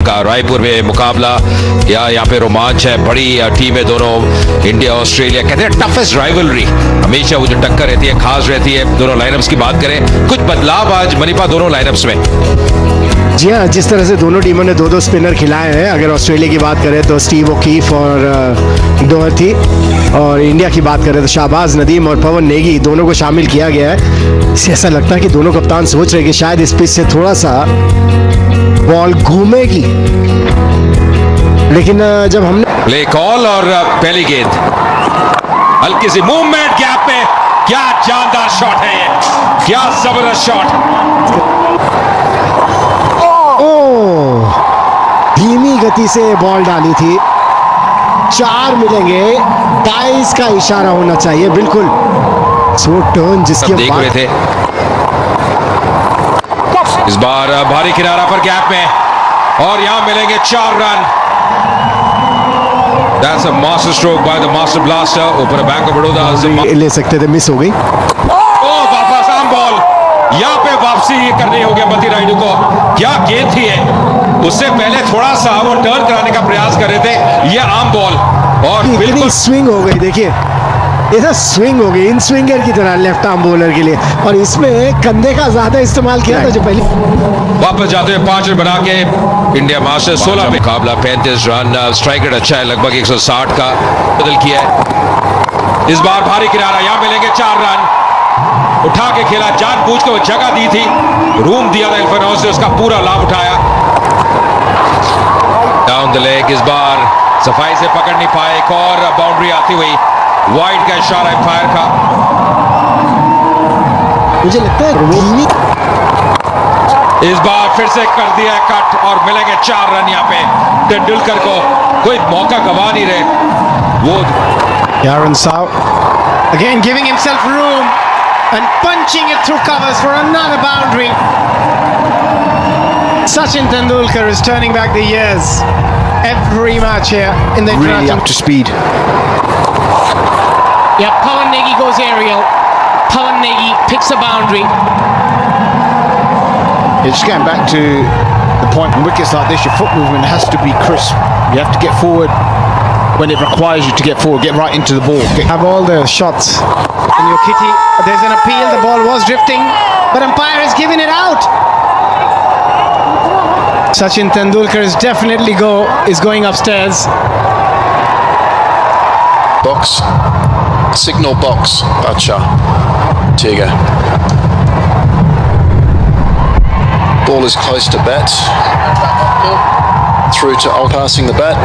का रायपुर में मुकाबला या यहाँ पे रोमांच है, बड़ी टीम है दोनों, इंडिया ऑस्ट्रेलिया। कहते हैं टफेस्ट राइवलरी, हमेशा वो जो टक्कर रहती है खास रहती है। दोनों लाइनअप्स की बात करें, कुछ बदलाव आज मनीपा दोनों लाइनअप्स में। जी हाँ, जिस तरह से दोनों टीमों ने दो स्पिनर खिलाए हैं, अगर ऑस्ट्रेलिया की बात करें तो स्टीव ओकीफ और डोहर्थी, और इंडिया की बात करें तो शाहबाज नदीम और पवन नेगी, दोनों को शामिल किया गया है। इससे ऐसा लगता है कि दोनों कप्तान सोच रहे हैं कि शायद इस पिच से थोड़ा सा बॉल घूमेगी, लेकिन जब हमने प्ले कॉल और पहली गेंद, हल्की सी मूवमेंट गैप में, क्या जानदार शॉट है ये, क्या जबरदस्त शॉट। धीमी गति से बॉल डाली थी। 4 मिलेंगे, 22 का इशारा होना चाहिए, बिल्कुल सो टर्न जिसके देख रहे थे। इस बार भारी किनारा पर गैप में, और यहां मिलेंगे 4 run. That's a master stroke by the master blaster ऊपर बैंक ऑफ बड़ौदा ले सकते थे, मिस हो गई। वापस आम बॉल, यहाँ पे वापसी करनी होगी मती रायडू को। क्या गेंद थी है, उससे पहले थोड़ा सा वो टर्न कराने का प्रयास कर रहे थे, ये आम बॉल और बिल्कुल स्विंग हो गई। देखिए ऐसा स्विंग हो गई इन स्विंगर की तरह लेफ्ट आर्म बॉलर के लिए, और इसमें कंधे का ज्यादा इस्तेमाल किया था जो पहले। वापस जाते हुए 5 रन बना के इंडिया मास्टर 16 में मुकाबला 35 रन। स्ट्राइक रेट अच्छा है, लगभग 160 का बदल किया है। इस बार भारी किनारा, यहां मिलेंगे 4 रन। उठा के खेला, जानबूझ के वो जगह दी थी, रूम दिया था इल्फेनोस ने, उसका पूरा लाभ उठाया। डाउन द लेग, इस बार सफाई से पकड़ नहीं पाए, एक और बाउंड्री आती हुई, वाइड का इशारा फायर का। मुझे लगता है इस बार फिर से कर दिया है कट, और मिलेंगे 4 रन। यहाँ पे तेंदुलकर को कोई मौका गवा नहीं रहे वो। Aaron Sow again giving himself room and punching it through covers for another boundary. Sachin Tendulkar is turning back the years every match here in the really up to speed. Yeah, Pawan Negi goes aerial. Pawan Negi picks a boundary. It's going back to the point in wickets like this, your foot movement has to be crisp. You have to get forward when it requires you to get forward, get right into the ball. Have all the shots in your kitty. There's an appeal, the ball was drifting, but umpire has given it out. Sachin Tendulkar is definitely going upstairs. Box, signal box, Bacha, Tiga. Ball is close to bat, through to passing the bat.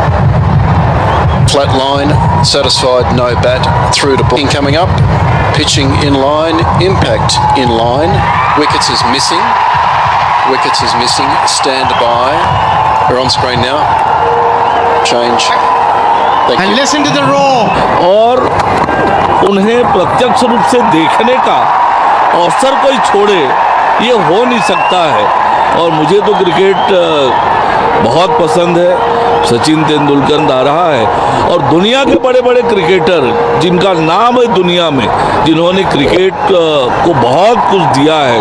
Flat line, satisfied, no bat, through to ball. Coming up, pitching in line, impact in line. Wickets is missing. Wickets is missing. Stand by. We're on screen now. Change. Thank And you. listen to the roar. और उन्हें प्रत्यक्ष रूप से देखने का अवसर कोई छोड़े, ये हो नहीं सकता है। और मुझे तो क्रिकेट बहुत पसंद है। सचिन तेंदुलकर आ रहा है, और दुनिया के बड़े बड़े क्रिकेटर जिनका नाम है दुनिया में, जिन्होंने क्रिकेट को बहुत कुछ दिया है,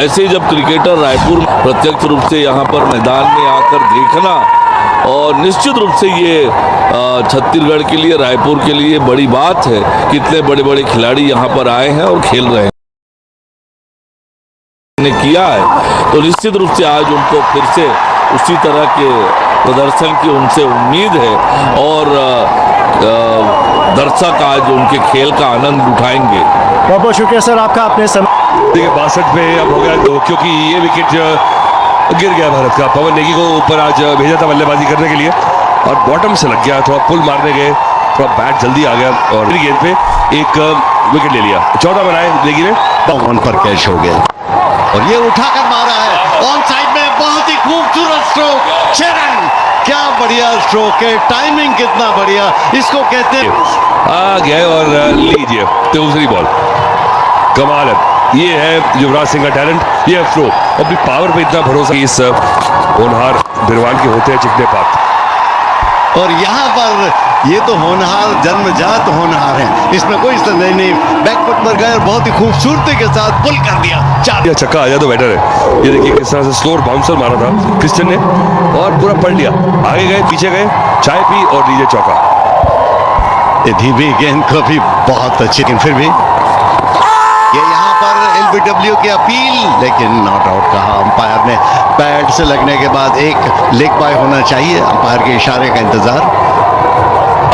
ऐसे जब क्रिकेटर रायपुर प्रत्यक्ष रूप से यहाँ पर मैदान में आकर देखना, और निश्चित रूप से ये छत्तीसगढ़ के लिए, रायपुर के लिए बड़ी बात है। कितने बड़े बड़े खिलाड़ी यहाँ पर आए हैं और खेल रहे हैं ने किया है, तो निश्चित रूप से आज उनको फिर से उसी तरह के प्रदर्शन की उनसे उम्मीद है, और दर्शक आज उनके खेल का आनंद उठाएंगे। बहुत बहुत शुक्रिया सर आपका। अपने देखिए 62 पे अब हो गया 2, क्योंकि ये विकेट गिर गया भारत का। पवन नेगी को ऊपर आज भेजा था बल्लेबाजी करने के लिए, और बॉटम से लग गया, थोड़ा पुल मारने गए, थोड़ा बैट जल्दी आ गया, और गेंद पे एक विकेट ले लिया। 14 बनाए नेगी ने, ऑन पर कैच हो गया, और ये उठाकर मारा है ऑन साइड में। बहुत ही खूबसूरत स्ट्रोक, 6 रन। क्या बढ़िया स्ट्रोक है, टाइमिंग कितना बढ़िया, इसको कहते हैं। आ गए और लीजिए दूसरी बॉल, कमाल है। ये है युवराज सिंह का टैलेंट, ये है थ्रो, और भी पावर पे इतना भरोसा इस होनहार बिरवाल के होते हैं चिकने पात। और यहाँ पर ये तो होनहार जन्मजात होनहार हैं, इसमें कोई संदेह नहीं। बैकफुट पर गए और बहुत ही खूबसूरती के साथ पुल कर दिया। चार या छक्का आ जाए तो बेटर है। ये देखिए किस तरह से स्लोर बाउंसर मारा था क्रिस्टियन ने और पूरा पलट लिया। आगे गए, पीछे गए, चाय पी और लीजिए चौका। ये धीमी गेंद को भी बहुत अच्छी, लेकिन फिर भी ये यहाँ पर एलबीडब्ल्यू की अपील, लेकिन नॉट आउट कहा अंपायर ने। पैड से लगने के बाद एक लेग बाय होना चाहिए, अंपायर के इशारे का इंतजार।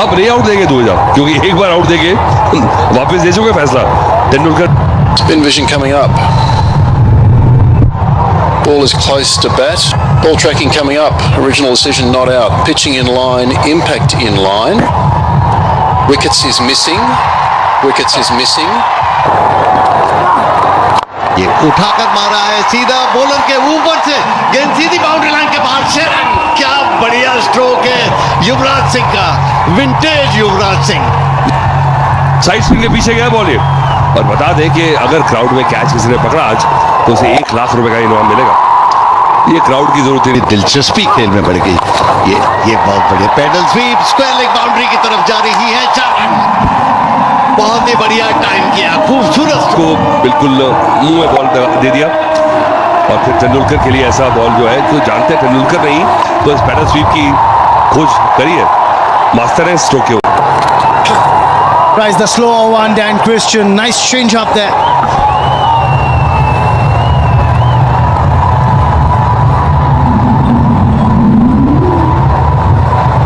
अब रे आउट देंगे 2000, क्योंकि एक बार आउट देंगे वापस दे चुके फैसला Tendulkar. Spin vision coming up. Ball is close to bat. Ball tracking coming up. Original decision not out. Pitching in line. Impact in line. Wickets is missing. Wickets is missing. ये उठाकर मारा है सीधा बॉलर के ऊपर से, गेंद सीधी बाउंड्री लाइन के बाहर। शेरन, क्या बढ़िया स्ट्रोक है युवराज सिंह का, vintage Yuvraj Singh. Side spin के पीछे गया बॉल ये। और बता दें कि अगर क्राउड में कैच किसी ने पकड़ा आज तो उसे 1 लाख रुपए का इनाम मिलेगा। ये क्राउड की जरूरत है। दिलचस्पी खेल में बढ़ गई। ये बहुत बढ़िया pedal sweep, square leg boundary की तरफ जा रही है। 4 रन, बहुत ही बढ़िया टाइम किया, खूबसूरत को बिल्कुल मुंह में बॉल दे दिया। और फिर तेंदुलकर के लिए ऐसा बॉल जो है, जो जानते हैं तेंदुलकर नहीं तो इस पैडल स्वीप की खोज करी है, मास्टर है स्ट्रोक के। Tries the slower one, Dan Christian. Nice change up there.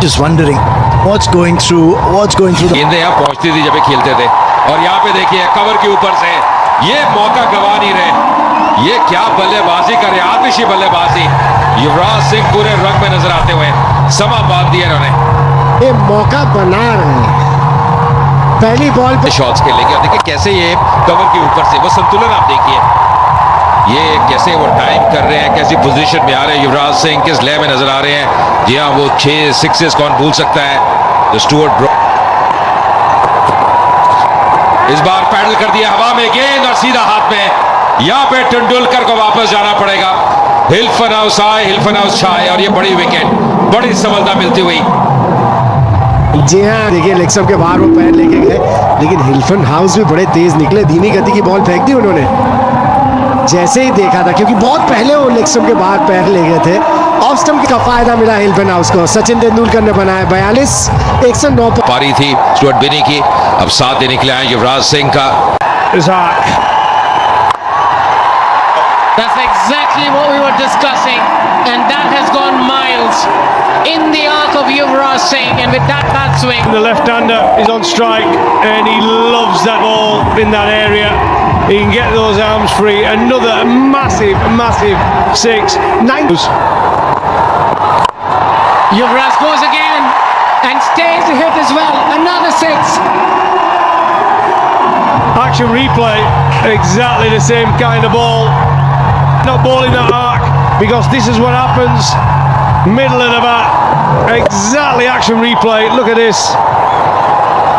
Just wondering what's going through the गेंदें यहाँ पहुंचती थी जब ये खेलते थे। और यहाँ पे देखिए कवर के ऊपर से ये मौका गवा नहीं रहे। ये क्या बल्लेबाजी कर रहे, आतिशी बल्लेबाजी। युवराज सिंह पूरे रंग में नजर आते हुए समा बांध दिया इन्होंने। ये मौका बना रहे हैं। पहली बॉल पे शॉट्स खेलेंगे और देखिए कैसे ये कवर के ऊपर से वो संतुलन आप देखिए, ये कैसे वो टाइम कर रहे हैं, कैसी पोजीशन में आ रहे हैं युवराज सिंह, किस लय में नजर आ रहे हैं। जी हाँ, वो 6 सिक्सेस कौन भूल सकता है। स्टुअर्ट ब्रॉड इस बार पैडल कर दिया हवा में गेंद और सीधा हाथ में। यहाँ पे तेंदुलकर को वापस जाना पड़ेगा। हिल्फन हाउस आए, हिल्फन हाउस छाए और ये बड़ी विकेट, बड़ी सफलता मिलती हुई। जी हाँ, देखिए लेग स्टंप के बाहर वो पैर लेके गए, लेकिन हिल्फन हाउस भी बड़े तेज निकले। धीमी गति की बॉल फेंक दी उन्होंने जैसे ही देखा था, क्योंकि बहुत पहले वो लेग स्टंप के बाहर पैर ले गए थे। ऑफ स्टंप का फायदा मिला हिल्फन हाउस को। सचिन तेंदुलकर ने बनाया 42-109 पारी थी स्टुअर्ट बिनी की। अब साथ देने के लिए आए युवराज सिंह का। That's exactly what we were discussing, and that has gone miles in the arc of Yuvraj Singh, and with that bat swing. The left-hander is on strike, and he loves that ball in that area. He can get those arms free. Another massive 6. 9. Yuvraj goes again and stays to hit as well. Another 6. Action replay, exactly the same kind of ball. Not ball in that arc, because this is what happens. Middle of the bat, exactly action replay. Look at this.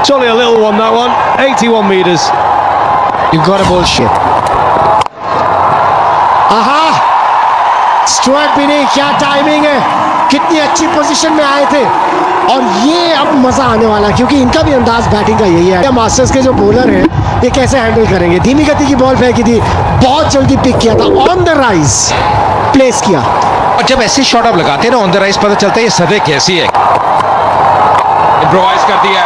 It's only a little one, that one. 81 metres. You've got a bullshit. आहा, Stuart बिनी, क्या timing है, कितनी अच्छी position में आए थे। और ये अब मजा आने वाला है, क्योंकि इनका भी अंदाज बैटिंग का यही है। मास्टर्स के जो बॉलर हैं ये कैसे हैंडल करेंगे। धीमी गति की बॉल फेंकी थी, बहुत जल्दी पिक किया था, ऑन द राइज प्लेस किया। और जब ऐसी शॉट आप लगाते हैं ना ऑन द राइज, पता चलता है ये सतह कैसी है। इम्प्रोवाइज कर दिया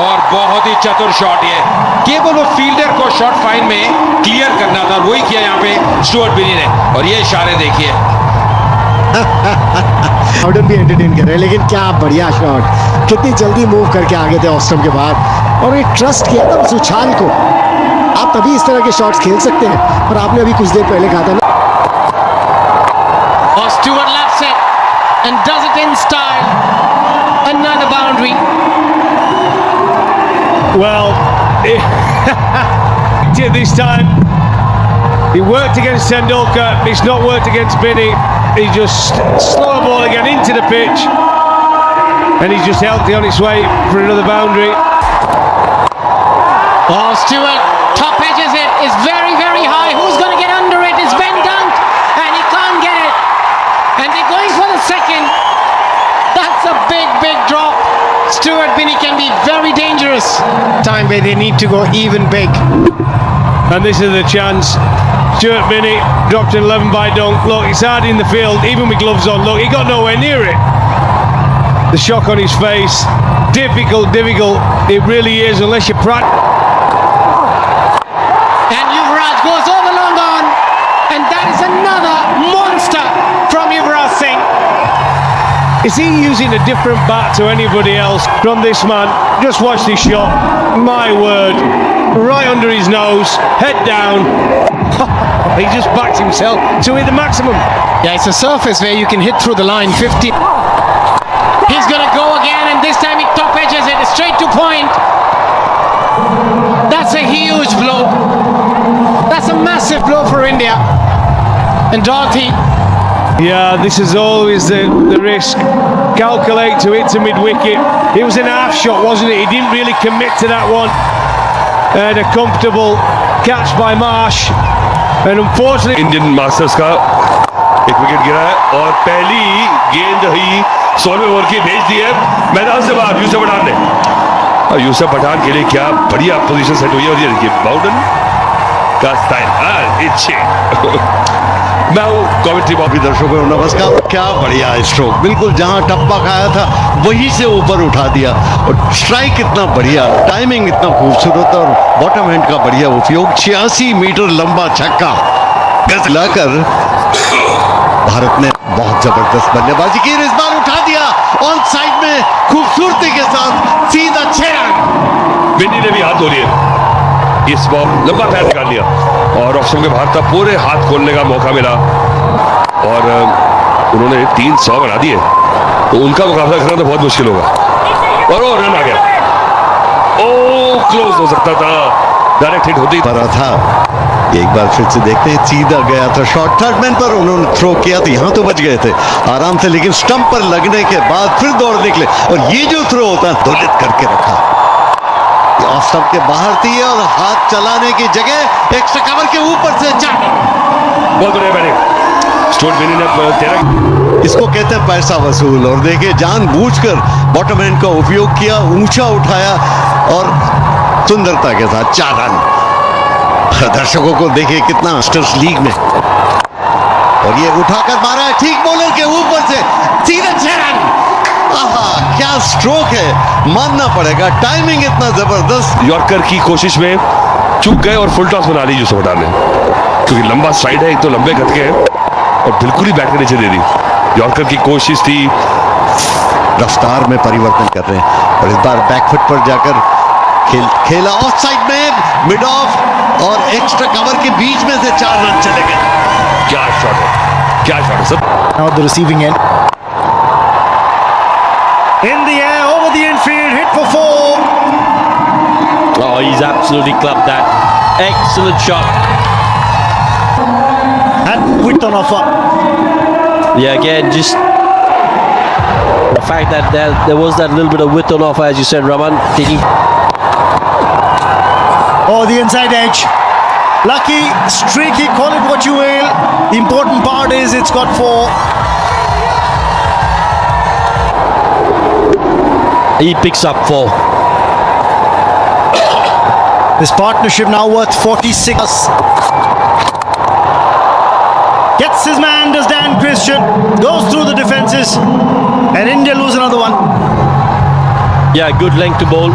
और बहुत ही चतुर शॉट ये। केवल वो फील्डर को शॉट फाइन में क्लियर करना था, वही किया यहाँ पे स्टुअर्ट बिनी ने। और ये इशारे देखिए। ऑर्डन भी एंटरटेन कर रहे हैं, लेकिन क्या बढ़िया शॉट, कितनी जल्दी मूव करके आगे थे ऑफ स्टंप के बाद। और ये ट्रस्ट किया था उस उछाल को। आप तभी इस तरह के शॉट्स खेल सकते हैं। और आपने अभी कुछ देर पहले कहा था ना, Oh, Stewart laps it and does it in style. Another boundary. Well, this time he worked against Tendulkar. It's not worked against Binney. He just slow a ball again into the pitch, and he's just healthy on its way for another boundary. Oh, Stewart top edges it, is very, very high. Who's going to get under it? It's Ben Dunk, and he can't get it. And they're going for the second. That's a big, big drop. Stuart Binney can be very dangerous. Time where they need to go even big. And this is the chance. Stuart Binney dropped an 11 by dunk. Look, it's hard in the field, even with gloves on. Look, he got nowhere near it. The shock on his face. Difficult. It really is, unless you practice. And Yuvraj goes over long on. And that is another monster from Yuvraj Singh. Is he using a different bat to anybody else from this man? Just watch this shot. My word. Right under his nose. Head down. He just backed himself to hit the maximum. Yeah, it's a surface where you can hit through the line 50. He's going to go again, and this time he top edges it straight to point. That's a huge blow. That's a massive blow for India. And Dorothy. Yeah, this is always the risk. Calculate to hit to mid-wicket. It was an half shot, wasn't it? He didn't really commit to that one. And a comfortable catch by Marsh. And unfortunately... Indian masters का एक wicket गिरा है और पहली गेंद ही 16वें over की भेज दी है मैदान से बाहर यूसुफ पठान ने। और यूसुफ पठान के लिए क्या बढ़िया पोजीशन सेट हुई है और ये देखिए बाउडन का स्टाइल। मैं कमेंट्री बॉबी दर्शकों को नमस्कार। क्या बढ़िया स्ट्रोक, बिल्कुल जहां टप्पा खाया था वहीं से ऊपर उठा दिया और स्ट्राइक इतना बढ़िया, टाइमिंग इतना खूबसूरत और बॉटम हैंड का बढ़िया उपयोग। 86 मीटर लंबा छक्का गज लाकर भारत ने बहुत जबरदस्त बल्लेबाजी की। इस बार उठा दिया ऑन साइड में खूबसूरती के साथ सीधा 6 रन। बिन्नी ने भी हाथ धो लिए, इस बॉल लंबा पैर निकाल लिया और ऑफ स्टंप के बाहर था, पूरे हाथ खोलने का मौका मिला और उन्होंने 300 बना दिए तो उनका मुकाबला करना तो बहुत मुश्किल होगा। और वो रन आ गया, ओ क्लोज हो सकता था, डायरेक्ट हिट होती पड़ा था। एक बार फिर से देखते हैं, सीधा गया था शॉट, थर्ड मैन पर उन्होंने थ्रो किया तो यहां तो बच गए थे आराम से, लेकिन स्टंप पर लगने के बाद फिर दौड़ निकले और ये जो थ्रो होता है दौलत करके रखा। ऑफ स्टंप के बाहर थी और हाथ चलाने की जगह एक्स्ट्रा कवर के ऊपर से बहुत बढ़िया बैटिंग स्टुअर्ट बिन्नी ने 13। इसको कहते हैं पैसा वसूल। और देखिए जानबूझकर बॉटम एंड का उपयोग किया, ऊंचा उठाया और सुंदरता के साथ 4 रन। दर्शकों को देखिए कितना मास्टर्स लीग में, और ये उठाकर मारा है ठीक बॉलर के ऊपर से सीधे 6 रन। आहा, क्या स्ट्रोक है, मानना पड़ेगा, टाइमिंग इतना जबरदस्त। यॉर्कर की कोशिश में चूक गए और फुल टॉस बना ली यूसुफ पठान ने, क्योंकि लंबा साइड है, एक तो लंबे गतके हैं और बिल्कुल ही बैट के नीचे दे दी। यॉर्कर की कोशिश थी, रफ्तार में परिवर्तन कर रहे हैं और इस बार बैकफुट पर जाकर खेला ऑफ साइड में, मिड ऑफ और एक्स्ट्रा कवर के बीच में से 4 रन चले गए। क्या शॉट है, क्या शॉट है सब। Now the receiving end. In the air, over the infield, hit for 4. Oh, he's absolutely clubbed that. Excellent shot. And width on offer. Yeah, again, just the fact that there was that little bit of width on offer, as you said, Raman, taking. Oh, the inside edge. Lucky, streaky, call it what you will. The important part is it's got 4. He picks up 4. This partnership now worth 46. Gets his man, does Dan Christian. Goes through the defenses. And India lose another one. Yeah, good length to bowl.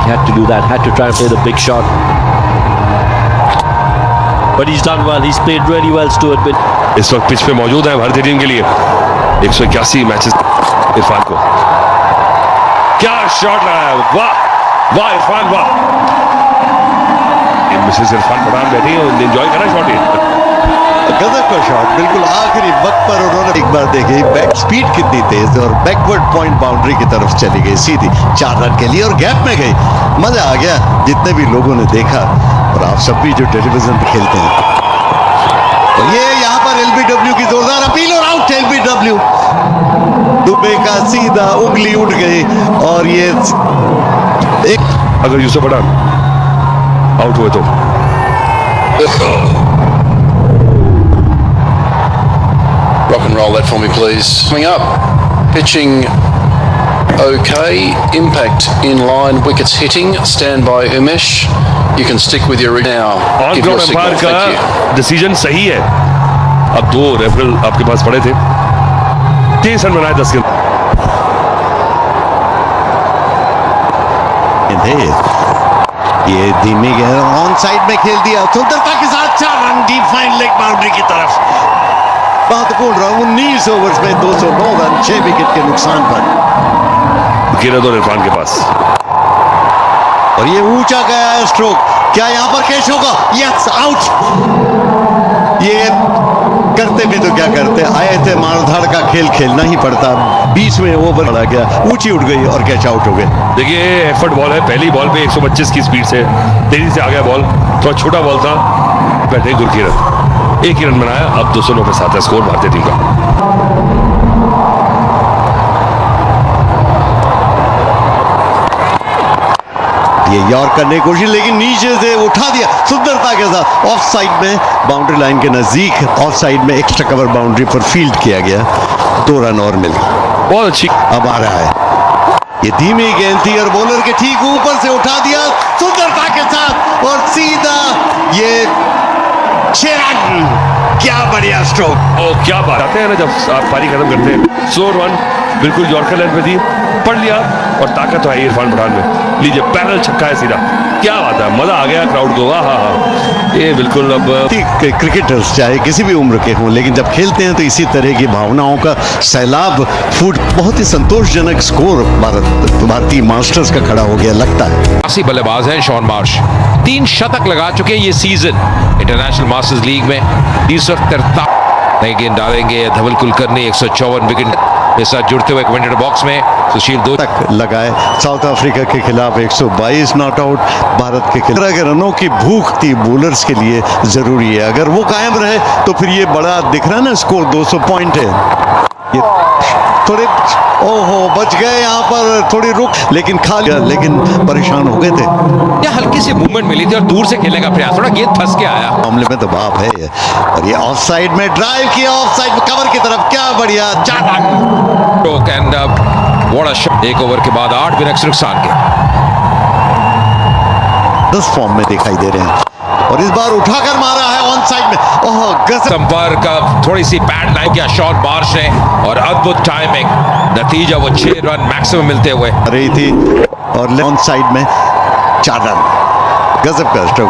He had to do that, had to try and play the big shot. But he's done well, he's played really well, Stuart Binney. इस वक्त pitch पे मौजूद है भारतीय team के लिए 181 matches. Irfan को क्या शॉट लगाया, वाह वाह इरफान वाह। मिसेस इरफान पठान बैठी है, एंजॉय करा शॉट ये। गजब का शॉट, बिल्कुल आखिरी वक्त पर उन्होंने एक बार देखी बैट स्पीड कितनी तेज और बैकवर्ड पॉइंट बाउंड्री की तरफ चली गई सीधी 4 रन के लिए और गैप में गई। मजा आ गया जितने भी लोगों ने देखा, और आप सब भी जो टेलीविजन पे खेलते हैं। तो ये यहाँ पर एलबीडब्ल्यू की जोरदार अपील और आउट एलबीडब्ल्यू। दुबे का सीधा उंगली उठ गई और ये एक, अगर यूसुफ पठान आउट हुए तो Rock and roll that for me, please. Coming up, pitching okay, impact in line, wickets hitting. Stand by, Umesh. You can stick with your now. On Give your ground signal. Umpire Thank you. का decision सही है। अब 2 referral आपके पास पड़े थे, 30 run बनाए 10 गेंद। ये धीमी गेंद ऑन साइड में खेल दिया, सुंदरता के साथ 4 run, deep fine leg boundary की तरफ। महत्वपूर्ण रन 19 ओवर्स में 209 रन, 6 विकेट के नुकसान पर। गिरद और इरफान के पास, और ये ऊंचा गया है स्ट्रोक, क्या यहां पर कैच होगा? Yes, out. ये करते भी तो क्या करते, आए थे मारधाड़ का खेल खेलना ही पड़ता। 20वें ओवर बढ़ा गया, ऊंची उठ गई और कैच आउट हो गए। देखिए एफर्ट बॉल है, पहली बॉल पे 125 की स्पीड से तेजी से आ गया बॉल, थोड़ा छोटा बॉल था, बैठे गुरकीरत 1 ही रन बनाया। अब 209 पे 7 है स्कोर भारतीय टीम का। ये यॉर्क करने की कोशिश, लेकिन नीचे से उठा दिया सुंदरता के साथ। ऑफ साइड में बाउंड्री लाइन के नजदीक, ऑफ साइड में एक्स्ट्रा कवर बाउंड्री पर फील्ड किया गया, 2 रन और मिल गए। बहुत अच्छी, अब आ रहा है, ये धीमी गेंद थी और बॉलर के ठीक ऊपर से उठा दिया सुंदरता के साथ और सीधा ये 6 रन। क्या बढ़िया स्ट्रोक। और क्या बात आते हैं ना जब आप पारी खत्म करते हैं। 100 रन बिल्कुल यॉर्कर लाइन पे थी, पढ़ लिया और ताकत तो है इरफान पठान में। लीजिए पैरल छक्का है सीधा, क्या बात है, मजा आ गया क्राउड को। हाँ, ये बिल्कुल अब क्रिकेटर्स चाहे किसी भी उम्र के हों, लेकिन जब खेलते हैं तो इसी तरह की भावनाओं का सैलाब फूट। बहुत ही संतोषजनक स्कोर भारतीय मास्टर्स का खड़ा हो गया लगता है। 80 बल्लेबाज हैं शॉन मार्श, 3 शतक लगा चुके हैं ये सीजन इंटरनेशनल मास्टर्स लीग में। 343 नई गेंद डालेंगे धवल कुलकर्णी, 154 विकेट के साथ जुड़ते हुए कमेंटेटर बॉक्स में सुशील 2 तक लगाए। साउथ अफ्रीका के खिलाफ 122 नॉट आउट, भारत के खिलाफ के रनों की भूख थी बॉलर्स के लिए जरूरी है। अगर वो कायम रहे तो फिर ये बड़ा दिख रहा है ना स्कोर, 200 पॉइंट है। ये थोड़े ओहो बच गए यहाँ पर, थोड़ी रुक, लेकिन खा लिया, लेकिन परेशान हो गए थे। या हल्की सी मूवमेंट मिली थी और दूर से खेलने का प्रयास, थोड़ा गेंद फंस के आया। मामले में तो बाप है ये। और ये ऑफ साइड में ड्राइव किया, ऑफ साइड में कवर की तरफ, क्या बढ़िया 4 run. And what a shot. 1 over के बाद 8 विकेट्स नुकसान के 10 फॉर्म में दिखाई दे रहे हैं और इस बार उठाकर मारा है ऑन साइड में। ओह गजब। संपर्क का थोड़ी सी पैड लाइन किया शॉट मार्श ने और अद्भुत टाइमिंग, नतीजा वो 6 रन मैक्सिमम मिलते हुए रही थी और ऑन साइड में 4 रन। गजब का स्ट्रोक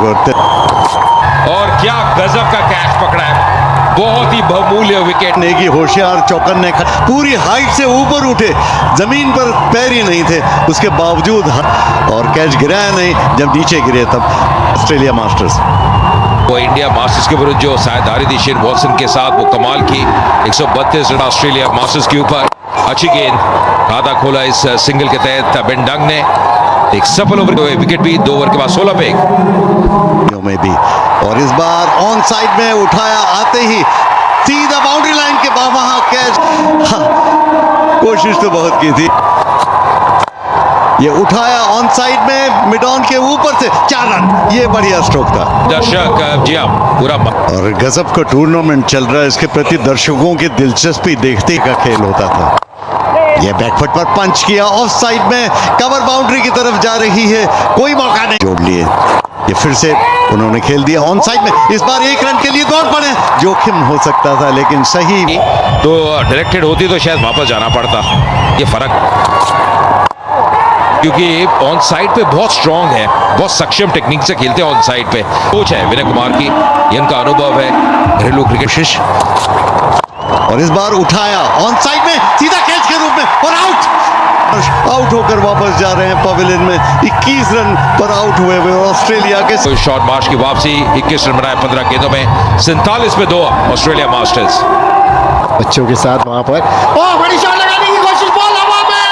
और क्या गजब का कैच पकड़ा है, बहुत ही बहुमूल्य विकेट। नेगी होशियार चौकन ने पूरी हाइट से ऊपर उठे, जमीन पर पैर ही नहीं थे, उसके बावजूद और कैच गिराया नहीं। जब नीचे गिरे तब ऑस्ट्रेलिया मास्टर्स, वो इंडिया मास्टर्स के विरुद्ध जो साझेदारी थी शेन वॉटसन के साथ, वो कमाल की 132 रन ऑस्ट्रेलिया मास्टर्स के ऊपर। अच्छी गेंद, खाता खोला इस सिंगल के तहत बेन डंग ने। एक सफल ओवर विकेट भी 2 ओवर के बाद 16 पे में भी। और इस बार ऑन साइड में उठाया, आते ही सीधा बाउंड्री लाइन के वहां कैच। कोशिश तो बहुत की थी, ये उठाया ऑन साइड में मिड ऑन के ऊपर से 4 रन। ये बढ़िया स्ट्रोक था। दर्शक जी हाँ पूरा और गजब का टूर्नामेंट चल रहा है, इसके प्रति दर्शकों की दिलचस्पी देखते का खेल होता था। ये बैकफुट पर पंच किया, ऑफ साइड में कवर बाउंड्री की तरफ जा रही है, कोई मौका नहीं, जोड़ लिए। ये फिर से उन्होंने खेल दिया ऑन साइड में, इस बार 1 रन के लिए दौड़ पड़े, जोखिम हो सकता था लेकिन सही तो डायरेक्टेड होती तो शायद वापस जाना पड़ता। ये फर्क क्योंकि ऑन साइड पे बहुत स्ट्रांग है, बहुत सक्षम टेक्निक से खेलते हैं ऑन साइड पे। कोच है विनय कुमार की, ये उनका अनुभव है घरेलू क्रिकेट। और इस बार उठाया ऑन साइड में सीधा कैच के रूप में और आउट होकर वापस जा रहे हैं पवेलियन में। 21 रन पर आउट हुए ऑस्ट्रेलिया के। शॉट मार्श की वापसी, 21 रन बनाए 15 गेंदों में, 47 पे 2 ऑस्ट्रेलिया मास्टर्स। बच्चों के साथ वहां पर बड़ी शॉट लगाने की कोशिश, बॉल हवा में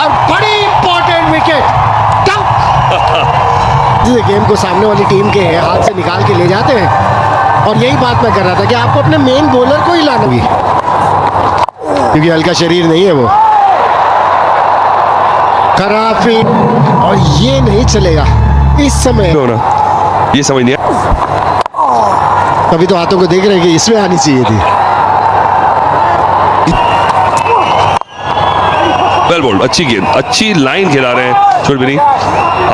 और बड़ी इंपॉर्टेंट विकेट। गेम को सामने वाली टीम के हाथ से निकाल के ले जाते हैं और यही बात मैं कर रहा था कि आपको अपने मेन बॉलर को ही लाना होगी, क्योंकि हल्का शरीर नहीं है वो। खराफी और ये नहीं चलेगा इस समय, ये समझ नहीं। अभी तो हाथों को देख रहे हैं कि इसमें आनी चाहिए थी। वेल बोल्ड, अच्छी गेंद, अच्छी लाइन खिला रहे हैं छोड़ भी नहीं।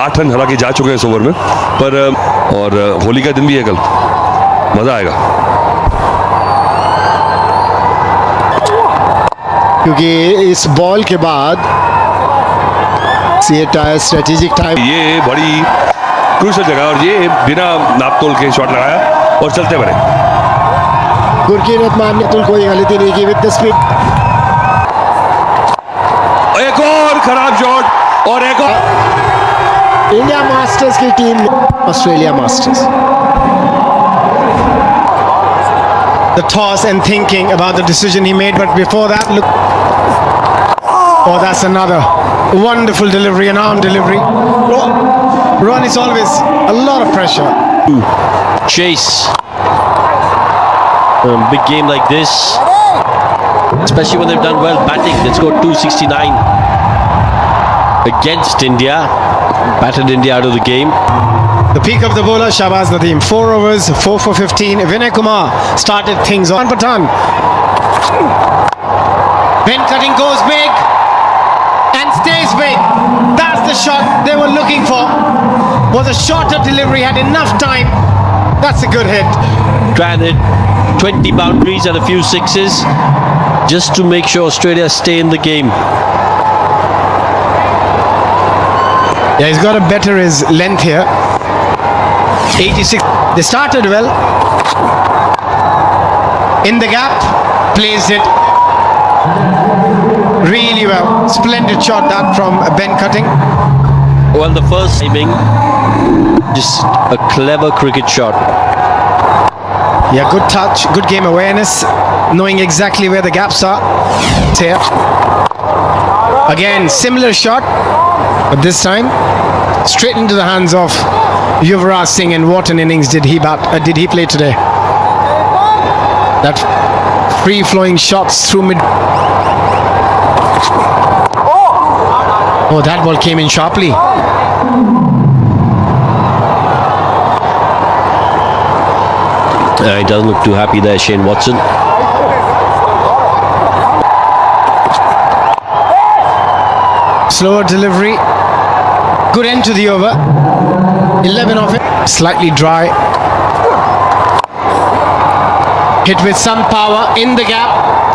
8 रन हालांकि जा चुके हैं इस ओवर में, पर और होली का दिन भी है कल, मजा आएगा। क्योंकि इस बॉल के बाद स्ट्रेटेजिक टाइम, ये बड़ी क्रूशल जगह और ये बिना नापतोल के शॉट लगाया और चलते बने। गुरकीरत रहमान ने कोई गलती नहीं की विद द स्पीड। एक और खराब शॉट और एक और। इंडिया मास्टर्स की team Australia masters. The toss and thinking about the decision he made, but before that, look. Oh, that's another wonderful delivery, an arm delivery. Ron is always a lot of pressure. Chase. Big game like this, especially when they've done well batting. They scored 269 against India, battered India out of the game. The peak of the bowler, Shahbaz Nadeem. 4 overs, 4 for 15. Vinay Kumar started things on. Pathan. Ben Cutting goes big and stays big. That's the shot they were looking for. Was a shorter delivery, had enough time. That's a good hit. Granted, 20 boundaries and a few sixes just to make sure Australia stay in the game. Yeah, he's got to better his length here. 86. They started well. In the gap, placed it really well. Splendid shot that from Ben Cutting. Well, the first timing, just a clever cricket shot. Yeah, good touch, good game awareness, knowing exactly where the gaps are. Here. Again, similar shot, but this time straight into the hands of Yuvraj Singh. And what an innings did he play today? That free-flowing shots through mid. Oh, that ball came in sharply. He doesn't look too happy there, Shane Watson. Slower delivery. Good end to the over. 11 of it. Slightly dry. Hit with some power in the gap,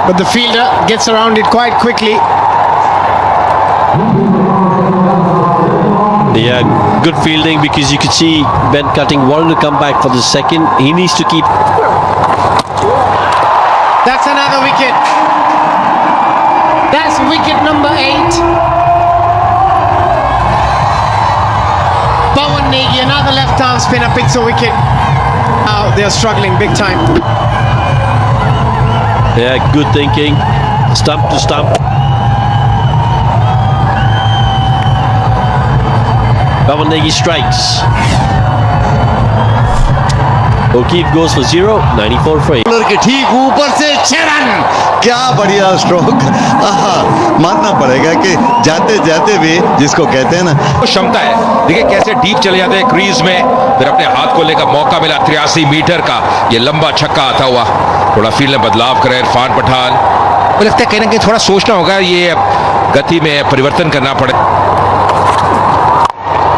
but the fielder gets around it quite quickly. Yeah, good fielding, because you could see Ben Cutting wanted to come back for the second. He needs to keep. That's another wicket. That's wicket number 8. Pawan Negi, another left arm spinner, picks a wicket. Now they're struggling big time. Yeah, good thinking. Stump to stump. Pawan Negi strikes. O'Keefe goes for 0, 94 for 8. के ठीक ऊपर से 6 run, क्या बढ़िया stroke. मानना पड़ेगा कि जाते जाते भी जिसको कहते हैं ना, वो क्षमता है। देखिए कैसे डीप चले जाते हैं क्रीज में, फिर अपने हाथ को लेकर मौका मिला 83 मीटर का ये लंबा छक्का आता हुआ। थोड़ा फील्ड में बदलाव करे इरफान पठान, मुझे लगता है कहीं ना कहीं थोड़ा सोचना होगा, ये गति में परिवर्तन करना पड़े।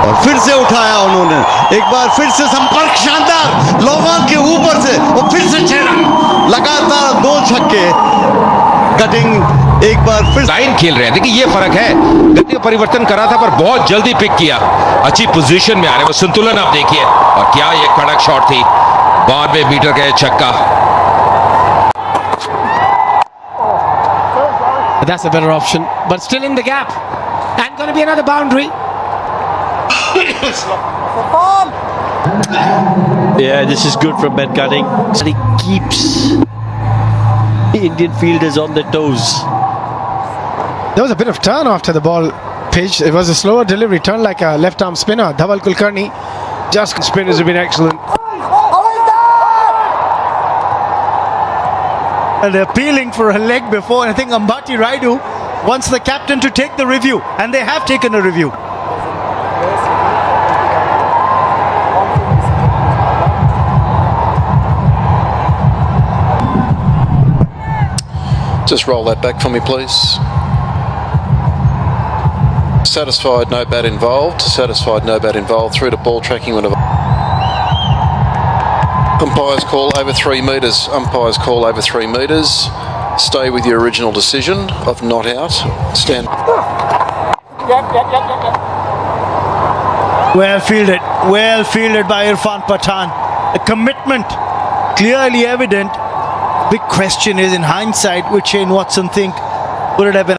और फिर से उठाया उन्होंने, एक बार फिर से संपर्क शानदार, लोगों के ऊपर से और फिर से 6 रन, लगातार 2 छक्के। कटिंग एक बार फिर लाइन खेल रहे हैं, देखिए ये फर्क है। गति में परिवर्तन करा था पर बहुत जल्दी पिक किया, अच्छी पोजीशन में आ रहे, वो संतुलन आप देखिए। और क्या ये कड़क शॉट थी, 92 मीटर का छक्का। That's a better option, but still in the gap. And going to be another boundary. Yeah, this is good from Ben Cutting. And he keeps the Indian fielders on their toes. There was a bit of turn after the ball pitched. It was a slower delivery, turned like a left arm spinner. Dhaval Kulkarni. Just spinners have been excellent. And they're appealing for a leg before, and I think Ambati Raidu wants the captain to take the review, and they have taken a review. Just roll that back for me, please. Satisfied, no bat involved. Satisfied, no bat involved. Through to ball tracking. Umpires call over 3 metres. Umpires call over 3 metres. Stay with your original decision of not out. Stand. Well fielded by Irfan Pathan. A commitment clearly evident. Big question is, in hindsight, would Shane Watson think, would it have been